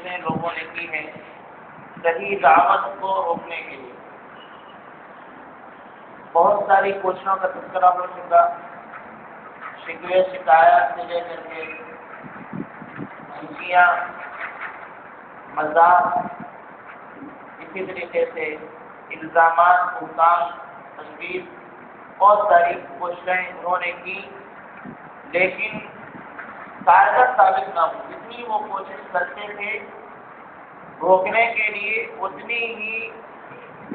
کوششیں لوگوں نے کی ہیں صحیح دعوت کو روکنے کے لیے۔ بہت ساری کوششوں کا تذکرہ ہو چکا، شکوے شکایات سے لے کر کے دھمکیاں، مذاق، اسی طریقے سے الزامات، بہتان، تشویش، بہت ساری کوششیں انہوں نے کی، لیکن کارگر ثابت نہ ہوئی۔ جتنی وہ کوشش کرتے تھے روکنے کے لیے، اتنی ہی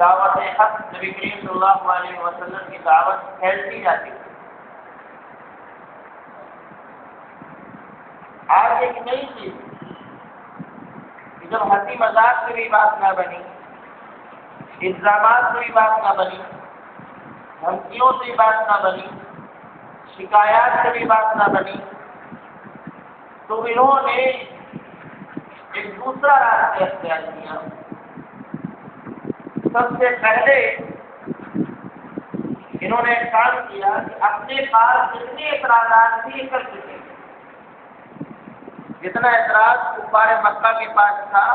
دعوت حق نبی کریم صلی اللہ علیہ وسلم کی دعوت پھیلتی جاتی تھی۔ آج ایک نئی چیز کہ جب ہنسی مذاق سے بھی بات نہ بنی، الزامات سے بھی بات نہ بنی، دھمکیوں سے بھی بات نہ بنی، شکایات سے بھی بات نہ بنی، تو انہوں نے ایک دوسرا راستہ اختیار کیا۔ سب سے پہلے انہوں نے کام کیا کہ اپنے پاس جتنے اعتراضات تھے کر چکے، جتنا اعتراض کفار مکہ کے پاس تھا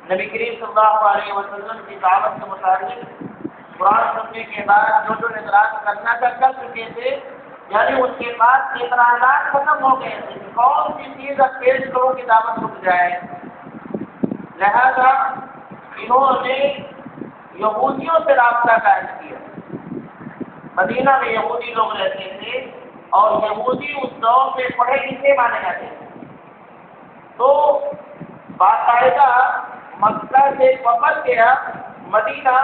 نبی کریم صلی اللہ علیہ وسلم کی دعوت کے مطابق قرآن سننے کے بعد جو اعتراض کرنا تھا کر چکے تھے، یعنی ان کے پاس اعتراضات ختم ہو گئے تھے۔ کون سی چیز اب پیش کرو کہ دعوت رک جائے؟ لہذا انہوں نے یہودیوں سے رابطہ قائم کیا۔ مدینہ میں یہودی لوگ رہتے تھے اور یہودی اس دور میں پڑھے لکھے مانے جاتے تھے، تو باقاعدہ مکہ سے وفد گیا مدینہ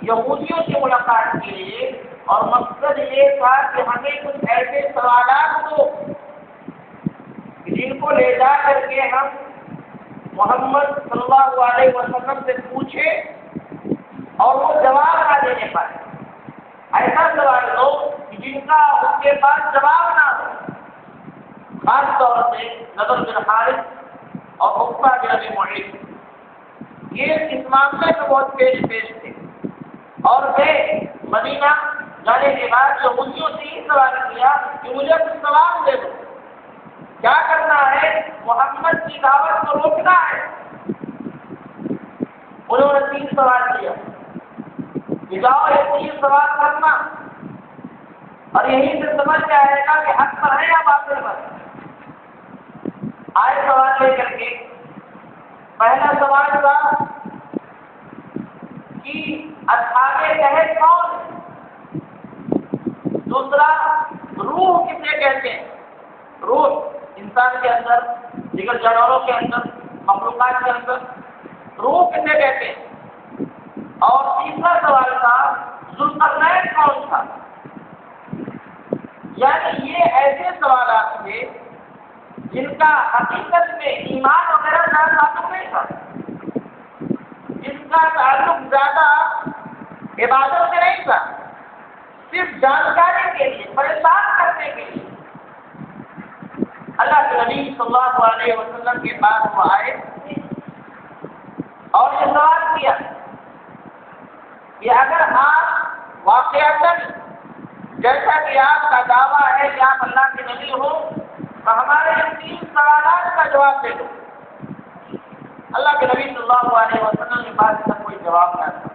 یہودیوں سے ملاقات کے لیے، اور مقصد یہ تھا کہ ہمیں کچھ ایسے سوالات کو جن کو لے جا کر کے ہم محمد صلی اللہ علیہ وسلم سے پوچھے اور وہ جواب نہ دینے پائے، ایسا سوال دو کہ جن کا ان کے پاس جواب نہ ہو۔ خاص طور سے نضر بن حارث اور عقبہ بن ابی معیط یہ اس معاملے میں بہت پیش تھے، اور وہ مدینہ جانے کے بعد یہودیوں سے یہ سوال کیا کہ مجھے کچھ سوال دے دو، کیا کرنا ہے؟ محمد کی دعوت کو روکنا ہے۔ انہوں نے 3 سوال کیا کہ جاؤ یہ 3 سوال کرنا اور یہیں سے سمجھ میں آئے گا کہ حق پر ہے یا باطل پر۔ آئے سوال لے کر کے پہلا سوال تھا کہ اصحاب کہف کون؟ دوسرا روح کسے کہتے ہیں؟ روح انسان کے اندر، دیگر جانوروں کے اندر، مخلوقات کے اندر روح کسے کہتے ہیں؟ اور تیسرا سوال تھا ذوالقرنین کون تھا؟ یعنی یہ ایسے سوالات تھے جن کا حقیقت میں ایمان وغیرہ زیادہ تعلق نہیں تھا، جس کا تعلق زیادہ عبادت سے نہیں تھا، صرف جانکاری کے لیے، پریشان کرنے کے لیے۔ اللہ کے نبی صلی اللہ علیہ وسلم کے پاس وہ آئے اور یہ سوال کیا کہ اگر آپ واقعتاً جیسا کہ آپ کا دعویٰ ہے کہ آپ اللہ کے نبی ہو تو ہمارے ان 3 سوالات کا جواب دے دو۔ اللہ کے نبی صلی اللہ علیہ وسلم کے پاس کا کوئی جواب نہ تھا،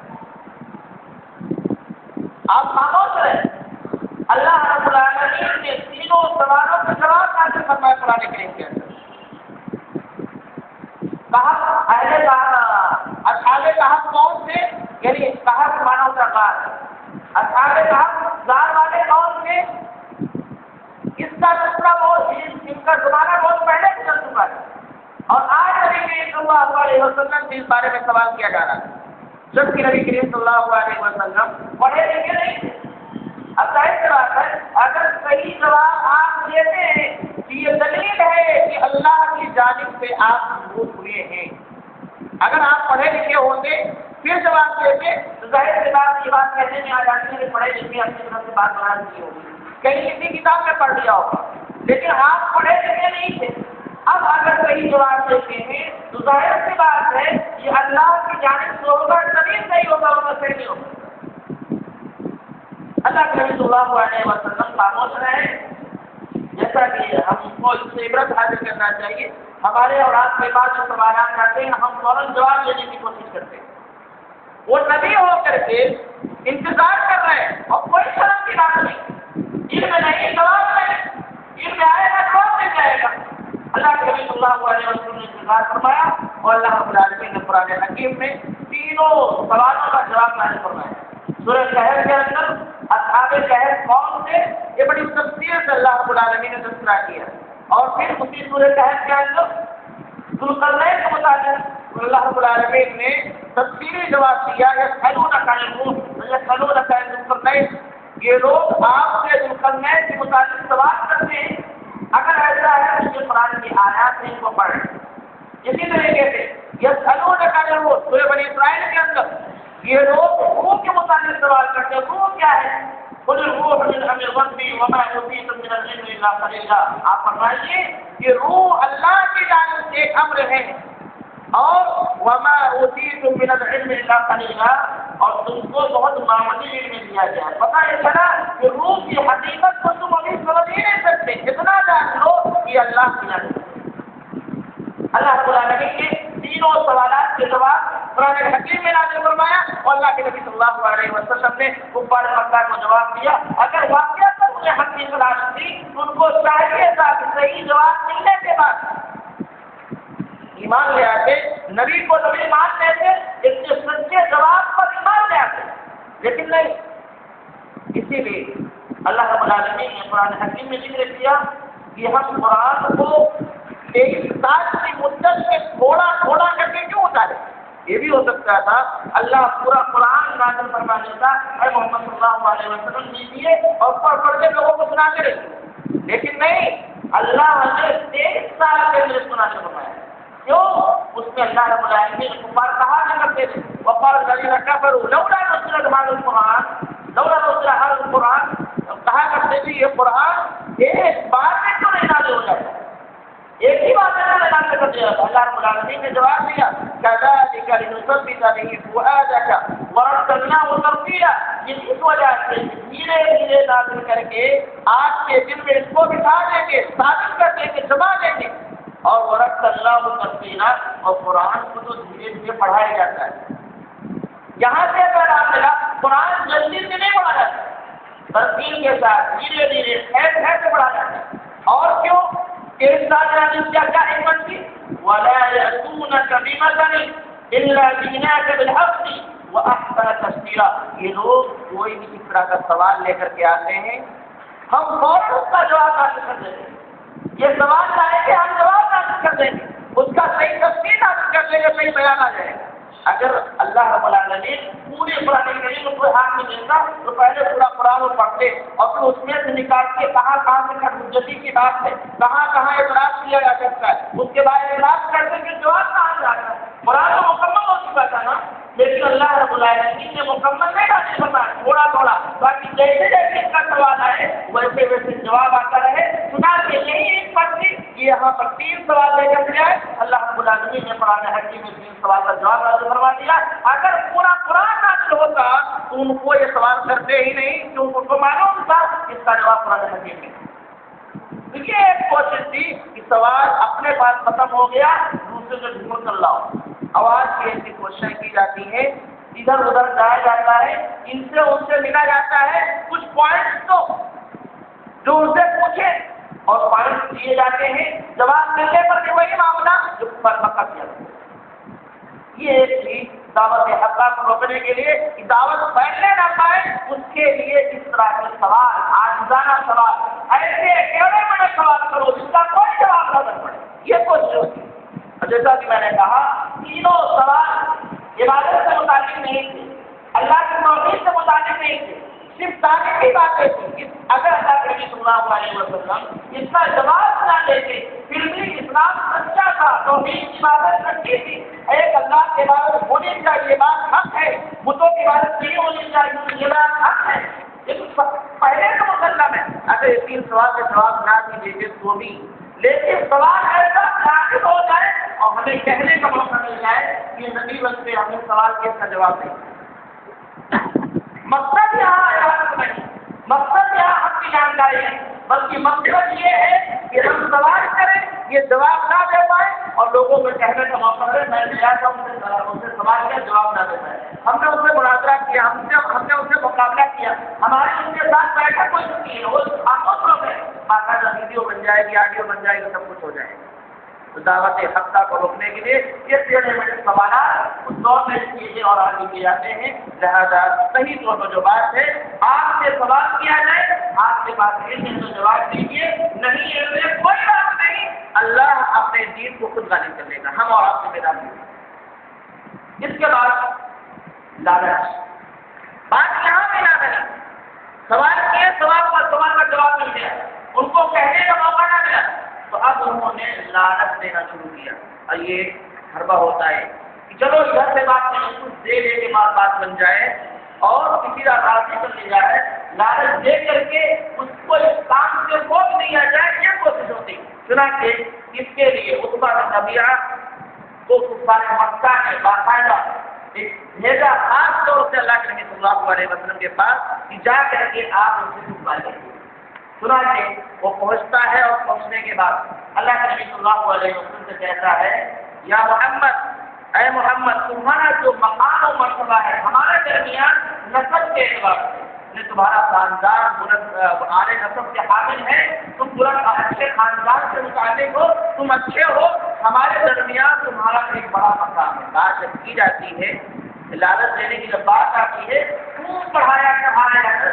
آپ خاموش رہے۔ اللہ رب العالمین نے 3 سوالوں کا جواب نازل فرمایا قرآن کریم کے اندر۔ کہف اہل اصحاب کہف کون تھے؟ یعنی کہف مانا ہوتا غار، اصحاب کہف غار والے کون تھے؟ اس کا دوسرا جن کا زمانہ بہت پہلے گزر چکا ہے، اور آج نبی کریم صلی اللہ علیہ وسلم کے اس بارے میں سوال کیا جا رہا ہے، جبکہ نبی کریم صلی اللہ علیہ وسلم پڑھے لکھے نہیں تھے۔ اب ظاہر سی بات ہے اگر صحیح جواب آپ دیتے ہیں کہ یہ دلیل ہے کہ اللہ کی جانب سے آپ مضبوط ہوئے ہیں، اگر آپ پڑھے لکھے ہوتے پھر جواب دیتے تو ظاہر سی بات یہ بات کہنے میں آ جاتی ہے کہ پڑھے لکھے اپنی طرف سے بات بنا دی ہوگی، کہیں کسی کتاب میں پڑھ لیا ہوگا، لیکن آپ پڑھے لکھے نہیں تھے۔ اب اگر صحیح جواب دیتے ہیں تو ظاہر سی بات ہے یہ اللہ کی جانب سے ہوگا، تبھی صحیح ہوگا ورنہ صحیح نہیں ہوگا۔ اللہ کے نبی صلی اللہ علیہ وسلم خاموش رہے جیسا کہ ہم کو اس سے عبرت حاصل کرنا چاہیے، ہمارے اور آپ کے پاس جو سوالات آتے ہیں ہم فوراً جواب دینے کی کوشش کرتے ہیں۔ وہ نبی ہو کر کے انتظار کر رہے ہیں اور کوئی شرم کی بات نہیں، علم نہیں جواب نہیں، علم آئے گا جواب مل جائے گا۔ اللہ کے نبی صلی اللہ علیہ وسلم نے انتظار فرمایا اور اللہ رب العالمین نے قرآن حکیم میں تینوں سوالوں کا جواب نازل فرمایا۔ سورہ کہف کے اندر اصحاب کہف کون تھے یہ بڑی تفصیل سے اللہ رب العالمین نے تذکرہ کیا، اور پھر اسی سورہ کہف کے اندر ذوالقرنین کے متعلق اللہ رب العالمین نے تفصیلی جواب دیا، یسألونک عن الروح یسألونک عن ذوالقرنین، یہ لوگ آپ سے ذوالقرنین کے متعلق سوال کرتے ہیں، اگر ایسا ہے تو یہ قرآن کی آیات سے ان کو پڑھیں۔ اسی طریقے سے یسألونک عن الروح سورہ بنی اسرائیل کے اندر یہ لوگ روح کے متعلق سوال کرتے ہیں، روح کیا ہے؟ قل الروح من امر ربی وما اوتیتم من العلم الا قلیلا، آپ فرمائیے کہ روح اللہ کی جانب سے ایک امر ہے، اور وما اوتیتم من العلم الا قلیلا، اور تم کو بہت معمولی علم دیا گیا ہے۔ پتہ یہ چلا کہ روح کی حقیقت کو تم ابھی سمجھ ہی نہیں سکتے، اتنا جان لو کہ اللہ کی جانب سے۔ اللہ رب العالمین کے تینوں سوالات کے جواب قرآن حکیم میں نازل فرمایا، اور اللہ کے نبی صلی اللہ علیہ وسلم نے کفار مکہ کو جواب دیا۔ اگر واقعات انہیں حق کی تلاش تھی تو ان کو چاہیے تھا کہ صحیح جواب ملنے کے بعد ایمان لے آتے، نبی کو نبی مان لیتے، اس کے سچے جواب پر ایمان لے آتے، لیکن نہیں۔ اسی لیے اللہ رب العالمین نے قرآن حکیم میں ذکر کیا کہ ہم قرآن کو 23 سال کی مدت میں تھوڑا تھوڑا کر کے کیوں اتارے؟ یہ بھی ہو سکتا تھا اللہ پورا قرآن نازل فرما دیتا، اے محمد صلی اللہ علیہ وسلم لیجیے اور پڑھ پڑھ کے لوگوں کو سناتے رہیے، لیکن نہیں، اللہ نے 23 سال کے لیے سنانے فرمایا۔ کیوں؟ اس میں اللہ رب العالمین نے کفار کہا نہ کرتے تھے، وقال الذین کفروا لولا نزل هذا القرآن لولا نزل هذا القرآن، کہا کرتے تھے یہ قرآن ایک بار میں کیوں نہیں نازل ہو جاتا، ایک ہی بات میں نازل کر دیا۔ اللہ رب العالمین نے جواب دیا كذلك لنثبت به فؤادك ورتلناه ترتیلا، اس وجہ سے دھیرے دھیرے نازل کر کے آپ کے دل میں اس کو بٹھا دیں گے، ثابت کر دیں گے، جما دیں گے، اور ورتلناه ترتیلا، اور قرآن کو تو دھیرے دھیرے پڑھایا جاتا ہے۔ یہاں سے پیغام ملا قرآن جلدی سے نہیں پڑھا جاتا، ترتیل کے ساتھ دھیرے دھیرے خیر خیر سے پڑھا جاتا ہے۔ اور کیوں؟ کہ اس ساتھ کیا کیا حکمت تھی؟ وَلَا يَأْتُونَكَ بِمَثَلٍ إِلَّا جِئْنَاكَ بِالْحَقِّ وَأَحْسَنَ تَفْسِيرًا، یہ لوگ کوئی بھی اس طرح کا سوال لے کر کے آتے ہیں، ہم فوراً اس کا جواب حاصل کر دیں گے۔ یہ سوال لائیں گے ہم جواب حاصل کر دیں گے، اس کا صحیح تفسیر حاصل کر دیں گے، صحیح بیان آ جائے گا۔ اگر اللہ رب العالمین پورے قرآن کریم کو ہاتھ میں دیتا تو پہلے پورا قرآن کو پڑھتے اور پھر اس میں سے نکال کے کہاں کہاں سے حجتی کی بات ہے، کہاں کہاں اعتراض کیا جا سکتا ہے، اس کے بعد اعتراض کرتے کہ جواب کہاں سے آتا ہے۔ قرآن تو مکمل ہو چکا تھا نا، لیکن اللہ رب العالمین نے مکمل نہیں حاصل بتایا، تھوڑا تھوڑا، باقی جیسے جیسے اس کا سوال آئے ویسے ویسے جواب آتا رہے۔ چنانچہ یہی ایک بات تھی کہ یہاں پر 3 سوال لے کر کے آئے، اللہ رب العالمین نے قرآن حکیم میں 3 سوال کا جواب نازل فرما دیا۔ اگر پورا قرآن نازل ہوتا تو ان کو یہ سوال کرتے ہی نہیں، کیونکہ ان کو معلوم تھا اس کا جواب قرآن حکیم میں۔ تو یہ ایک کوشش تھی کہ سوال اپنے پاس ختم ہو گیا، دوسرے سے ڈھونڈ کر لاؤ۔ آواز کی ایسی کوششیں کی جاتی ہیں، ادھر ادھر جایا جاتا ہے، ان سے ملا جاتا ہے کچھ پوائنٹس تو جو ان سے پوچھے اور پوائنٹس دیے جاتے ہیں، جواب ملنے پر بھی وہی معاملہ جو مکہ کیا جاتا ہے۔ یہ ایک چیز دعوت حق کو روکنے کے لیے کہ دعوت پھیلنے نہ پائے، اس کے لیے اس طرح کے سوال، عاجزانہ سوال، ایسے ٹیڑھے بڑے سوال کرو جس کا کوئی جواب نہ پڑے، یہ کوشش ہوتی ہے۔ اور جیسا کہ میں نے کہا تینوں سوال عبادت سے متعلق نہیں تھے، اللہ کی توحید سے متعلق نہیں تھے، صرف تعلیم کی باتیں تھیں۔ اگر اللہ کے نبی صلی اللہ علیہ وسلم اس کا جواب نہ دیتے پھر بھی اسلام سچا تھا، توحید کی عبادت سچی تھی، ایک اللہ کی عبادت ہونی چاہیے، یہ بات حق ہے، بتوں کی عبادت نہیں ہونی چاہیے، یہ بات حق ہے، یہ تو پہلے تو مسلم ہے۔ اگر یہ 3 سوال کے جواب نہ بھی دیتے تو بھی، لیکن سوال ایسا ناقص ہو جائے اور ہمیں کہنے کا موقع مل جائے کہ نبی بنتے ہم نے سوال کے اس کا جواب دیں۔ مقصد یہاں عبادت نہیں، مقصد یہاں ہم کی جانکاری ہے، بلکہ مقصد یہ ہے کہ ہم سوال کریں، یہ جواب نہ دے پائے اور لوگوں میں کہنے کا موقع ہے میں نے آیا تھا ان سے سوال کیا جواب نہ دے پائے، ہم نے اس سے مناظرہ کیا، ہم نے اس سے مقابلہ کیا، ہماری ان کے ساتھ بیٹھک کوئی نہیں ہے، وہ خاموش لوگ ہیں، باقاعدہ ویڈیو بن جائے گی، آڈیو بن جائے گی، سب کچھ ہو جائے گا۔ تو دعوت حقہ کو روکنے کے لیے یہ ٹیڑھے میڑھے سوالات اس دور میں کیے اور آگے کیے جاتے ہیں، لہٰذا صحیح طور پر جو بات ہے آپ سے سوال کیا جائے، آپ کے پاس علم ہے تو جواب دیجیے، نہیں علم ہے کوئی بات نہیں، اللہ اپنے دین کو خود غالب کر لے گا، ہم اور آپ سے بیدار ہوئے۔ اس کے بعد لالچ، بات یہاں بھی لالچ، سوال کیے، سوال کا جواب مل گیا، ان کو کہنے کا موقع نہ ملا تو اب انہوں نے لالچ دینا شروع کیا، اور یہ حربہ ہوتا ہے کہ چلو ادھر سے بات نہیں، کچھ دے کے بعد بات بن جائے اور کسی کا راضی کر لی جائے، لالچ دے کر کے اس کو اس کام سے روک دیا جائے، یہ کوشش ہوتی۔ چنانچہ اس کے لیے عتبہ بن ربیعہ کو کفار مکہ نے باقاعدہ ایک بھیجا خاص طور سے اللہ کے نبی صلی اللہ علیہ وسلم کے پاس کہ جا کر کے آپ ان سے سوال کریں۔ چنانچہ وہ پہنچتا ہے اور پہنچنے کے بعد اللہ کے نبی صلی اللہ علیہ وسلم سے کہتا ہے یا محمد، اے محمد، تمہارا جو مقام و مرتبہ ہے ہمارے درمیان نسب کے اعتبار سے، تمہارا خاندان بلند اعلی نسب کے حامل ہے، تم بلند اچھے خاندان سے متعلق ہو، تم اچھے ہو، ہمارے درمیان تمہارا ایک بڑا مقام ہے۔ بات جب کی جاتی ہے، لالچ دینے کی جب بات آتی ہے، تم پڑھایا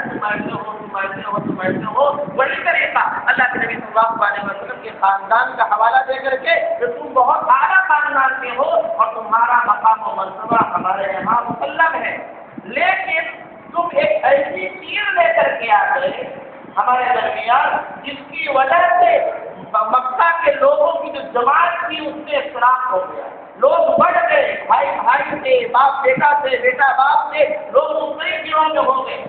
تم ایسے ہو، بڑی طریقہ اللہ کے نبی صلی اللہ علیہ وسلم کے خاندان کا حوالہ دے کر کے کہ تم بہت اعلیٰ خاندان کے ہو اور تمہارا مقام و مرتبہ ہمارے یہاں مسلم ہے، لیکن تم ایک ایسی چیز لے کر کے آ گئے ہمارے درمیان جس کی وجہ سے مکہ کے لوگوں کی جو جماعت تھی اس سے اختلاف ہو گیا، لوگ بڑھ گئے، بھائی بھائی سے، باپ بیٹا سے، بیٹا باپ سے، لوگ مختلف جگہوں میں ہو گئے۔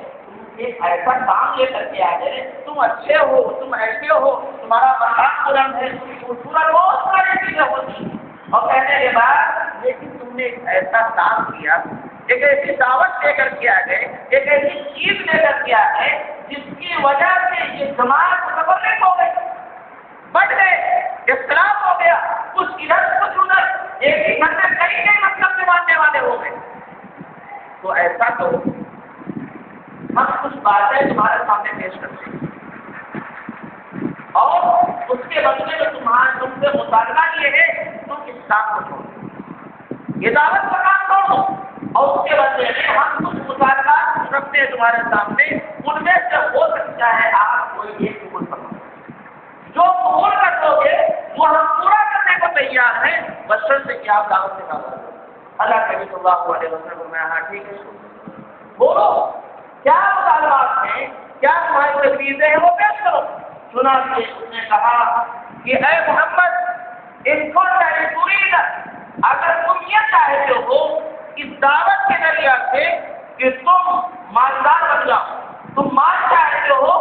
ایک ایسا کام لے کر کے آ گئے، تم اچھے ہو، تم ایسے ہو، تمہارا مقام بلند ہے، تم خوبصورت، بہت ساری چیزیں ہوتی ہیں، اور کہنے کے بعد لیکن تم نے ایک ایسا کام کیا، ایک ایسی دعوت لے کر کے آ گئے، ایک ایسی چیز لے کر کے آ گئے جس کی وجہ سے یہ جماعت متفرق ہو گئی، بڑھ گئے، اختلاف ہو گیا، کچھ ادھر کچھ ادھر، ایک ہی گھر میں کئی کئی مطلب سے ماننے والے ہو گئے۔ تو ایسا کرو، ہم کچھ باتیں تمہارے سامنے پیش کرتے ہیں اور اس کے بدلے میں تم سے مطالبہ یہ ہے تم اس کام کو چھوڑو، یہ دعوت کا کام چھوڑو، اور اس کے بدلے میں ہم کچھ مطالبات رکھتے ہیں تمہارے سامنے، ان میں سے ہو سکتا ہے آپ کوئی ایک قبول کر لو، جو قبول کر دو گے وہ ہم پورا کرنے کو تیار ہیں، بشرطے کہ آپ دعوت سے کام کرو۔ اللہ کے نبی صلی اللہ علیہ وسلم میں ہاں ٹھیک ہے، بولو کیا مطالبات ہیں، کیا تمہاری تجویزیں ہیں وہ پیش کرو۔ چنانچہ اس نے کہا کہ اے محمد، ان کو پوری اگر تم یہ چاہتے ہو اس دعوت کے ذریعہ سے کہ تم مالدار بن جاؤ، تم مال چاہتے ہو،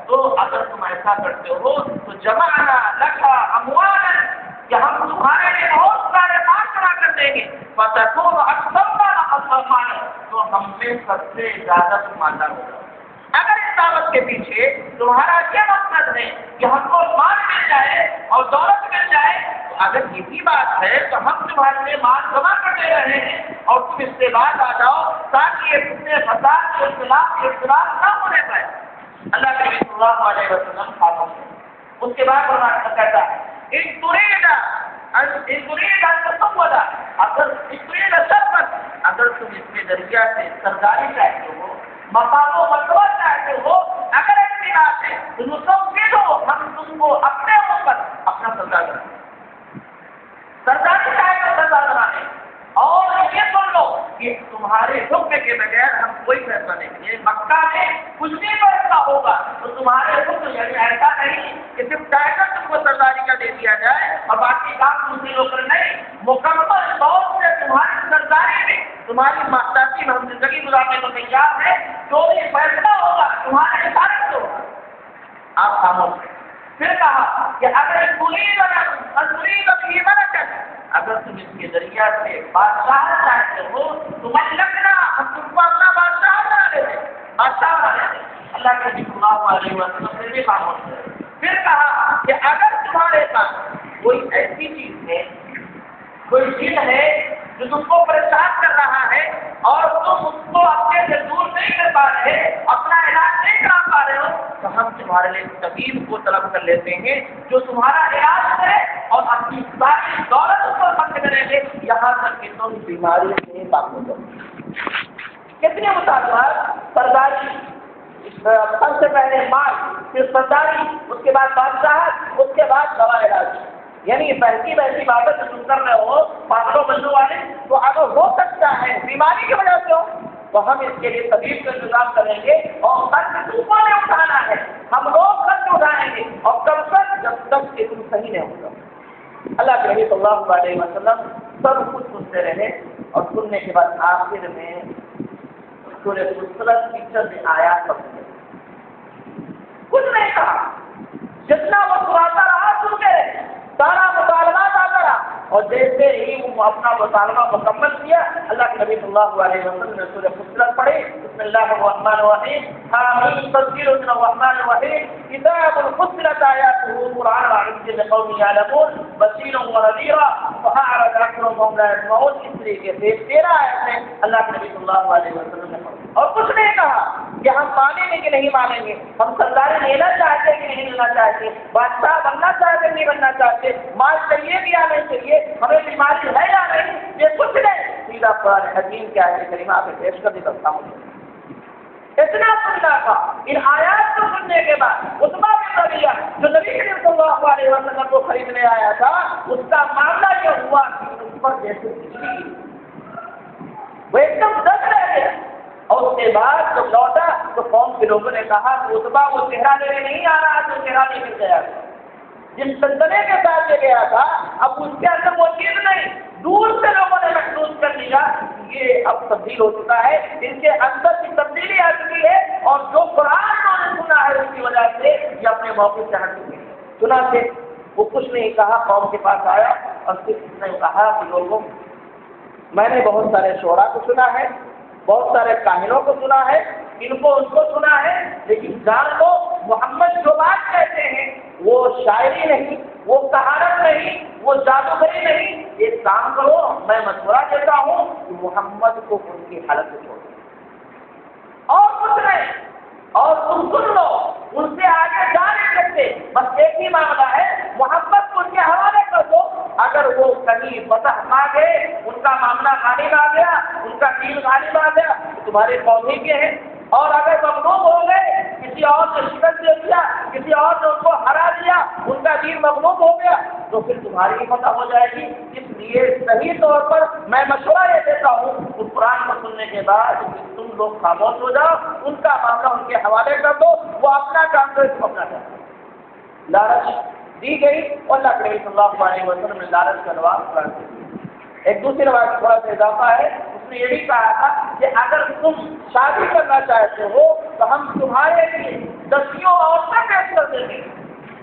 تو اگر تم ایسا کرتے ہو تو جمعنا لکا اموالا، کہ ہم تمہارے لیے بہت سارے مال جمع کر دیں گے، فتکون اکثرنا مالا، تو ہم میں سب سے زیادہ تم مالدار ہو جاؤ۔ اگر اس دعوت کے پیچھے تمہارا یہ مقصد ہے کہ ہم کو مال مل جائے اور دولت مل جائے، تو اگر یہی بات ہے تو ہم تمہارے لیے مال جمع کر دے رہے ہیں اور تم اس سے بعد آ جاؤ تاکہ یہ فتنے فساد کے اختلاف نہ ہونے پائے۔ اللہ کے نبی صلی اللہ علیہ وسلم خاموش ہے۔ اس کے بعد فرماتا کہتا ہے ان تريد ان تصود، اگر تم اس کے ذریعہ سے سرداری چاہتے ہو، مقام و مرتبہ چاہتے ہو، اگر ایسی بات ہے تو ہم تم کو اپنے اوپر اپنا سردار بنائیں، سرداری چاہے تو سردار بنانے، اور یہ سن لو کہ تمہارے حکم کے بغیر ہم کوئی فیصلہ نہیں کریں۔ مکہ میں کچھ بھی فیصلہ ہوگا تو تمہارے حکم، یعنی ایسا نہیں کہ صرف ٹائٹل تم کو سرداری کا دے دیا جائے اور باقی کام دوسرے لوگ کر، نہیں، مکمل طور سے تمہاری سرداری میں، تمہاری ماحولیاتی میں ہم زندگی گزارنے کو تیار ہے، جو بھی فیصلہ ہوگا تمہارے اشارے سے ہوگا۔ آپ خاموش ہیں۔ پھر کہا کہ اگر اگر تم اس کے ذریعہ سے بادشاہ چاہتے ہو تو من لگنا، ہم تم کو اپنا بادشاہ بنا لیتے، بادشاہ بنا لیتے۔ اللہ کے نبی صلی اللہ علیہ وسلم پھر بھی خاموش رہے. پھر کہا کہ اگر تمہارے پاس کوئی ایسی چیز ہے، کوئی جن ہے جو تم کو پریشان کر رہا ہے اور تم اس کو اپنے سے دور نہیں کر پا رہے، اپنا علاج نہیں کرا پا رہے ہو، تو ہم تمہارے لیے طبیب کو طلب کر لیتے ہیں جو تمہارا علاج کرے اور اپنی ساری دولت اس کو خرچ کریں گے یہاں تک کہ تم بیماری سے پاک ہو جاؤ. کتنے مطالبات؟ سرداری، سب سے پہلے مال، پھر سرداری، اس کے بعد بادشاہت، اس کے بعد دوا علاج. یعنی بہتی باتیں جو تم کر رہے ہو پاگلوں بندوں والے، تو اگر ہو سکتا ہے بیماری کی وجہ سے ہو تو ہم اس کے لیے طبیب کا انتظام کریں گے اور خرچ تم کو نہیں اٹھانا ہے، ہم لوگ خرچ اٹھائیں گے. اور کب تک؟ جب تک کہ تم صحیح نہیں ہوگا. اللہ کے نبی صلی اللہ علیہ وسلم سب کچھ سنتے رہے اور سننے کے بعد آخر میں سورہ فصلت کی چند آیات پڑھتے کچھ نہیں کہا. جتنا وہ سناتا رہا سنتے رہے، سارا مطالبات آتا رہا، اور جیسے ہی وہ اپنا مطالبہ مکمل کیا اللہ کے نبی صلی اللہ علیہ وسلم نے سورہ فصلت پڑھی. بسم اللہ الرحمن الرحیم، حامیم تنزیل من الرحمن الرحیم، کتاب فصلت آیاته قرآن عربی لقوم یعلمون بشیر ونذیر فأعرض عنهم وهم لا يسمعون. اس طریقے سے 13 آیتیں اللہ کے نبی صلی اللہ علیہ وسلم نے پڑھی اور کچھ نہیں کہا کہ ہم مانیں گے کہ نہیں مانیں گے، ہم سرداری لینا چاہتے ہیں کہ نہیں لینا چاہتے، بادشاہ بننا چاہتے کہ نہیں بننا چاہتے، مال چاہیے بھی یا نہیں چاہیے، ہمیں بیماری ہے یا نہیں، یہ کچھ نہیں. سیدھا قرآن حکیم کی آیت کریمہ پہ پیش کر دی بتا مجھے اتنا سننا تھا. ان آیات کو سننے کے بعد عتبہ بن ربیعہ جو نبی کریم صلی اللہ علیہ وسلم کو خریدنے آیا تھا، اس کا معاملہ یہ ہوا کہ اس پر جیسے بجلی وہ ایک دم دس رہ گیا. اور اس کے بعد جب لوٹا تو قوم کے لوگوں نے کہا کہ عتبہ وہ چہرہ لینے نہیں آ رہا جو چہرہ لے کر گیا تھا، جس سلطنے کے ساتھ لے گیا تھا، اب اس کے اندر وہ چیز نہیں. دور سے لوگوں نے محسوس کر لیا یہ اب تبدیل ہو چکا ہے، ان کے اندر کی تبدیلی آ چکی ہے اور جو قرآن انہوں نے سنا ہے اس کی وجہ سے یہ اپنے موقع سے ہٹ چکے ہیں. چنانچہ وہ کچھ نہیں کہا، قوم کے پاس آیا اور صرف اس نے کہا کہ لوگوں میں نے بہت سارے شعراء کو سنا ہے، بہت سارے کاہنوں کو سنا ہے، ان کو سنا ہے، لیکن جان لو محمد جو بات کہتے ہیں وہ شاعری نہیں، وہ کہانت نہیں، وہ جادوگری نہیں. ایک کام کرو، میں مشورہ دیتا ہوں کہ محمد کو ان کی حالت میں چھوڑ دو اور کچھ نہیں، اور تم سن لو، ان سے آگے جا نہیں سکتے. بس ایک ہی معاملہ ہے، محمد کو ان کے حوالے کر دو. اگر وہ کہیں فتح پا گئے، ان کا معاملہ غالب آ گیا، ان کا دین غالب آ گیا تو تمہارے قومی کے ہیں. اور اگر مغلوب ہو گئے، کسی اور نے شکست دے دیا، کسی اور نے ان کو ہرا دیا، ان کا دین مغلوب ہو گیا تو پھر تمہاری ہی فتح ہو جائے گی. اس لیے صحیح طور پر میں مشورہ یہ دیتا ہوں کہ قرآن کو سننے کے بعد تم لوگ خاموش ہو جاؤ، ان کا معاملہ ان کے حوالے کر دو، وہ اپنا کام کرے تم اپنا کام. لالچ دی گئی اور اللہ کے نبی صلی اللہ علیہ وسلم نے لالچ کا جواب قرآن سے دیا. ایک دوسری روایت میں تھوڑا سا اضافہ ہے، اس نے یہ بھی کہا تھا کہ اگر تم شادی کرنا چاہتے ہو تو ہم تمہارے لیے 10 عورتیں پیش کر دیں گے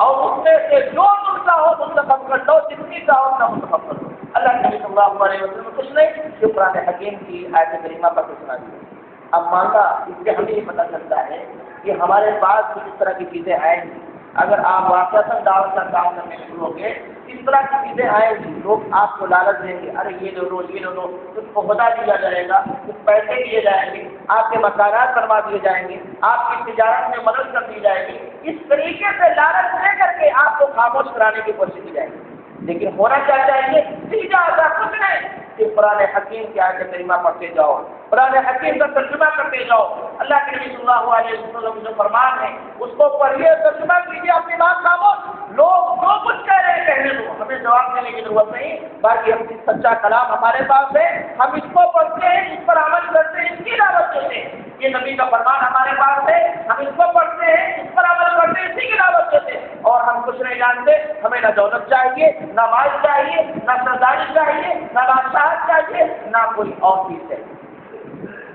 اور اس میں سے جو تم چاہو منتخب کر لو، جتنی چاہو اتنا منتخب کر لو. اللہ کے نبی صلی اللہ علیہ وسلم کچھ نہیں جو قرآن حکیم کی آیت کریمہ پر سنا دیا. اب مانگا اس سے ہمیں یہ پتہ چلتا ہے کہ ہمارے پاس کچھ اس طرح کی چیزیں آئیں گی. اگر آپ واقعہ دعوت کا کام کرنے شروع ہو گے، اس طرح کی چیزیں آئیں گی، لوگ آپ کو لالچ دیں گے، ارے یہ لے لو، یہ لے لو، کچھ عہدہ دیا جائے گا، کچھ پیسے دیے جائیں گے، آپ کے مکانات بنوا دیے جائیں گے، آپ کی تجارت میں مدد کر دی جائے گی. اس طریقے سے لالچ لے کر کے آپ کو خاموش کرانے کی کوشش کی جائے گی. لیکن ہونا کیا چاہیے؟ سیدھا سا کچھ نہیں کہ قرآن حکیم کی آیت کریمہ پڑھتے جاؤ، قرآن حکیم کا ترجمہ کرتے جاؤ. اللہ کے نبی صلی اللہ علیہ وسلم جو فرمان ہے اس کو پڑھیے، ترجمہ کیجیے، اپنی بات خاموش. لوگ جو کچھ کہہ رہے ہیں کہنے دو، ہمیں جواب دینے کی ضرورت نہیں. باقی ہم سچا کلام ہمارے پاس ہے، ہم اس کو پڑھتے ہیں، اس پر عمل کرتے ہیں، اس کی دعوت دیتے ہیں. یہ نبی کا فرمان ہمارے پاس ہے، ہم اس کو پڑھتے ہیں، اس پر عمل کرتے ہیں، اسی کی دعوت دیتے ہیں. اور ہم کچھ نہیں جانتے، ہمیں نہ دولت چاہیے، نہ مال چاہیے، نہ سرداری چاہیے، نہ بادشاہت چاہیے، نہ کوئی اور چیز چاہیے.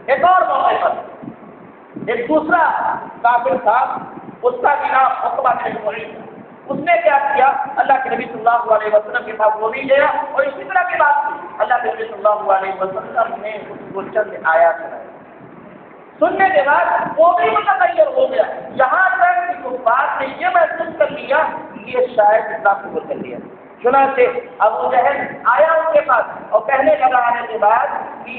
ایک اور موقع پر ایک دوسرا کافر تھا، اس کا بھی نام عقبہ بن معیط. اس نے کیا کیا؟ اللہ کے نبی صلی اللہ علیہ وسلم کے پاس وہ بھی گیا اور اسی طرح کی بات کی. اللہ کے نبی صلی اللہ علیہ وسلم نے اس کو چند آیات سنائی. سننے کے بعد وہ بھی متغیر ہو گیا، یہاں تک کہ کفار نے یہ محسوس کر لیا کہ یہ شاید اسلام قبول کر لیا۔ چنانچہ ابو جہل آیا ان کے پاس اور کہنے لگا آنے کے بعد کہ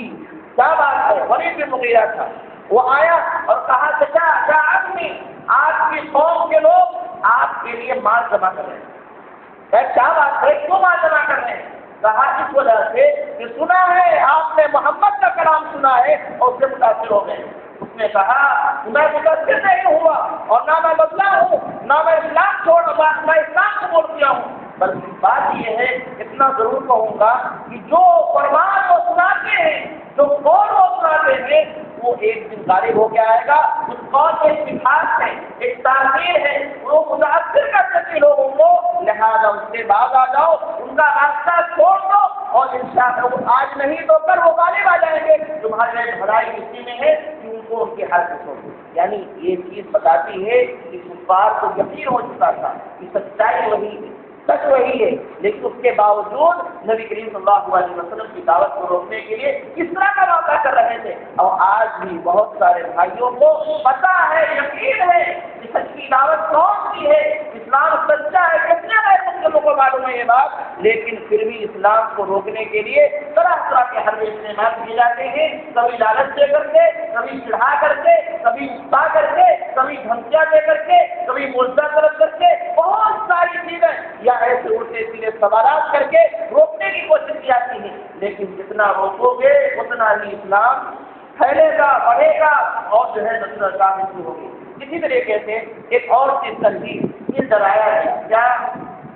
کیا بات ہے، ولید بن مغیرہ تھا، وہ آیا اور کہا کہ کیا آدمی آپ کی قوم کے لوگ آپ کے لیے مال جمع کر رہے ہیں، کیا بات ہے، کیوں مال جمع کر رہے ہیں؟ کہا اس وجہ سے کہ سنا ہے آپ نے محمد کا کلام سنا ہے اور اس سے متاثر ہو گئے۔ اس نے کہا میں متاثر نہیں ہوا اور نہ میں بدلا ہوں، نہ میں اسلام چھوڑا، میں اسلام قبول کیا ہوں، بلکہ بات یہ ہے اتنا ضرور کہوں گا کہ جو قربان وہ سناتے ہیں، جو قول وہ سناتے ہیں، وہ ایک دن غالب ہو کے آئے گا۔ اس قول میں ایک مٹھاس ہے، ایک تاثیر ہے، وہ متاثر کر سکتے لوگوں کو، لہٰذا اس سے باز آ جاؤ، ان کا راستہ چھوڑ دو اور انشاءاللہ آج نہیں تو کل وہ غالب آ جائیں گے۔ تمہارے بھلائی اسی میں ہے کہ ان کو ان کے حل سے چھوڑ دو۔ یعنی یہ چیز بتاتی ہے کہ کفار کو یقین ہو چکا تھا کہ سچائی وہی ہے، سچ وہی ہے، لیکن اس کے باوجود نبی کریم صلی اللہ علیہ وسلم کی دعوت کو روکنے کے لیے اس طرح کا واقعہ کر رہے تھے۔ اور آج بھی بہت سارے بھائیوں کو پتا ہے، یقین ہے کہ سچی دعوت کون سی ہے، اسلام سچا ہے، کتنے غیر مسلموں کو معلوم ہے یہ بات، لیکن پھر بھی اسلام کو روکنے کے لیے طرح طرح کے حربے استعمال کیے جاتے ہیں، کبھی لالچ دے کر کے، کبھی چڑھا کر کے، کبھی اکسا کر کے، کبھی دھمکیاں دے کر کے، کبھی ملزم طلب کر کے، بہت ساری چیزیں یا ایسے الٹے سیدھے سوالات کر کے روکنے کی کوشش کی جاتی ہے، لیکن جتنا روکو گے اتنا ہی اسلام پھیلے گا، بڑھے گا اور جو ہے نصرت کامل ہوگی۔ اسی طریقے سے ایک اور چیز تنظیم یہ ڈرایا ہے، کیا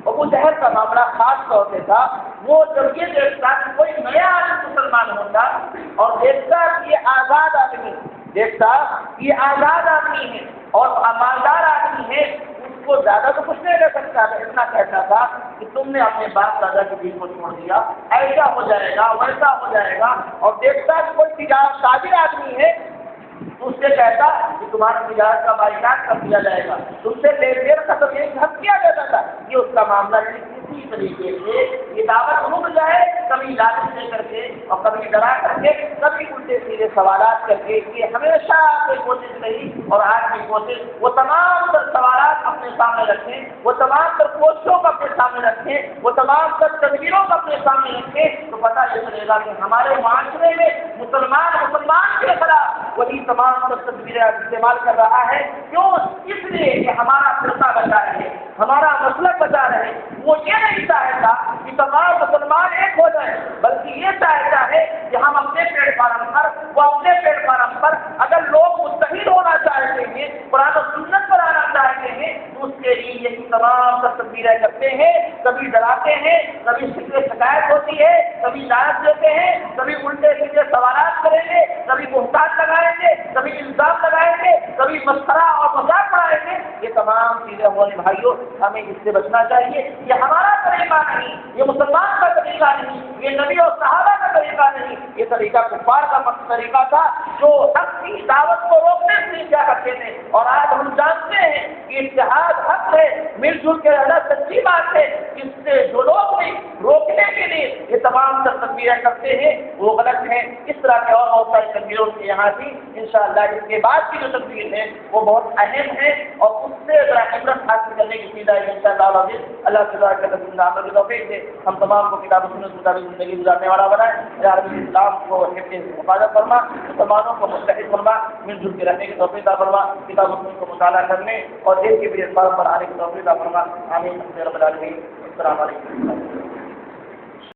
ابو جہل کا معاملہ خاص طور سے تھا، وہ جب یہ دیکھتا کہ کوئی نیا آدمی مسلمان ہوتا اور دیکھتا کہ یہ آزاد آدمی، دیکھتا کہ یہ آزاد آدمی ہے اور ایماندار آدمی ہے، اس کو زیادہ تو کچھ نہیں کر سکتا تھا، اتنا کہتا تھا کہ تم نے اپنے باپ دادا کے دین کو چھوڑ دیا، ایسا ہو جائے گا، ویسا ہو جائے گا، اور دیکھتا کہ کوئی تجارت تاجر آدمی ہے تو اس سے کہتا کہ تمہارا تجارت کا بائیکاٹ کر دیا جائے گا، تم سے لین دین کا تو ایک حق کیا جاتا تھا۔ یہ اس کا معاملہ اسی طریقے سے یہ دعوت رک جائے، کبھی لالچ دے کر کے اور کبھی ڈرا کر کے، کبھی الٹے سیدھے سوالات کر کے، یہ ہمیشہ کوئی کوشش رہی اور آج کی کوشش، وہ تمام تر سوالات اپنے سامنے رکھیں، وہ تمام تر کوششوں کو اپنے سامنے رکھیں، وہ تمام تر تدبیروں کو اپنے سامنے رکھیں، تو پتہ یہ چلے گا کہ ہمارے معاشرے میں مسلمان کے خلاف وہی تمام تر تدبیریں استعمال کر رہا ہے۔ کیوں؟ اس لیے کہ ہمارا فرقہ بچا رہے، ہمارا مسلک بچا رہے۔ وہ یہ نہیں چاہتا کہ تمام مسلمان ایک ہو جائیں، بلکہ یہ چاہتا ہے کہ ہم اپنے پلیٹ فارم پر، وہ اپنے پلیٹ فارم پر اگر لوگ متحد ہونا چاہتے ہیں، قرآن و سنت پر آنا چاہتے ہیں، تو اس کے لیے یہی تمام تدبیریں کرتے ہیں، کبھی ڈراتے ہیں، کبھی شکایت ہوتی ہے، کبھی لالچ دیتے ہیں، کبھی الٹے سیدھے سوالات کریں گے، کبھی بہتان لگائیں گے، کبھی الزام لگائیں گے، کبھی مسخرہ اور مذاق اڑائیں گے۔ یہ تمام چیزیں ہمارے بھائیوں ہمیں اس سے بچنا چاہیے۔ یہ ہمارا طریقہ نہیں، یہ مسلمان کا طریقہ نہیں، یہ نبی اور صحابہ کا طریقہ نہیں، یہ طریقہ کفار کا طریقہ تھا، جو حق کی دعوت کو روکنے سے نہیں کیا کرتے تھے۔ اور آج ہم جانتے ہیں کہ اتحاد حق ہے، مل جل کے رہنا سچی بات ہے، اس سے جو لوگ بھی روکنے کے لیے یہ تمام تدبیریں کرتے ہیں وہ غلط ہیں۔ اس طرح کے اور بہت ساری تدبیروں سے یہاں تھی، انشاءاللہ اس کے بعد کی جو تدبیر ہے وہ بہت اہم ہے اور اس سے ذرا عبرت حاصل کرنے کی سیدھا ہے انشاءاللہ العزیز۔ اللہ تعالیٰ کے عمل کی توفیق سے ہم تمام کو کتاب و سنت مطابق زندگی گزارنے والا بنائے۔ یا رب اسلام کو حفظ حفاظت فرما، مسلمانوں کو متحد فرما، مل جل کے رہنے کی توفیق عطا فرما، کتاب و سنت کو مطالعہ کرنے اور دین کے بھی اسباب پر آنے کی توفیق عطا فرما۔ آمین رب العالمین۔ السلام علیکم۔